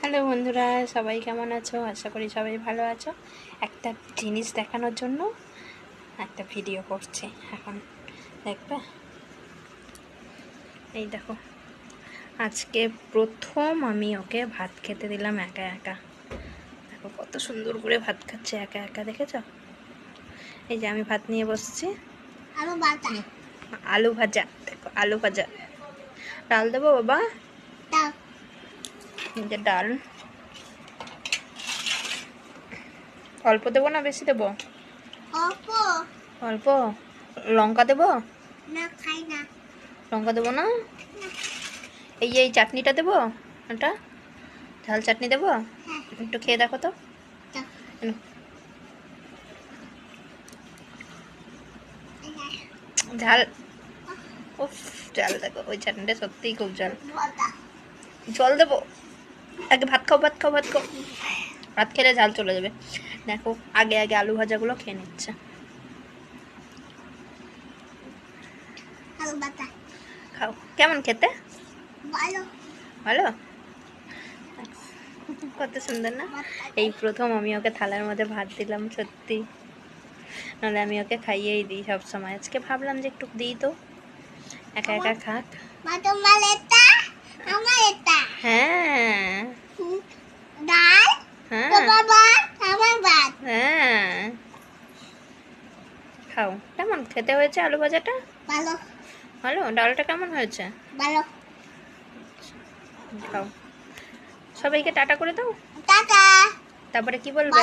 Hello বন্ধুরা, সবাই কেমন আছো? আশা করি সবাই ভালো আছো। একটা জিনিস দেখানোর জন্য একটা ভিডিও করছি, এখন দেখবে। এই দেখো, আজকে প্রথম আমি ওকে ভাত খেতে দিলাম একা একা। দেখো কত সুন্দর করে ভাত খাচ্ছে একা একা, দেখেছো? এই যে আমি ভাত নিয়ে বসছি, আলু ভাজা। দেখো আলু ভাজা, ডাল দেবো বাবা, এই যে ডাল। অল্প দেবো না বেশি দেবো? অল্প। লঙ্কা দেবো না, খাই না। লঙ্কা দেবো না। এই চাটনিটা দেবো, এটা ঝাল চাটনি দেবো, একটু খেয়ে দেখো তো। ঝাল, উফ ঝাল দেখো, ওই চাটনিটা সত্যিই খুব ঝাল। জল দেবো, আগে ভাত খাও, ভাত খাও, ভাত খাও। ভাত খেলে ঝাল চলে যাবে। দেখো আগে আগে আলু ভাজাগুলো খেয়ে নিচ্ছে। খাও, কেমন খেতে? ভালো, কত সুন্দর না? এই প্রথম আমি ওকে থালার মধ্যে ভাত দিলাম, সত্যি নাহলে আমি ওকে খাইয়েই দিই সব সময়। আজকে ভাবলাম যে একটু দিই তো, একা একা খাক। হ্যাঁ হ্যাঁ, খাও। কেমন খেতে হয়েছে আলু ভাজাটা? ভালো। ডালটা কেমন হয়েছে? খাও, সবাইকে টাটা করে দাও। তারপরে কি বলবে?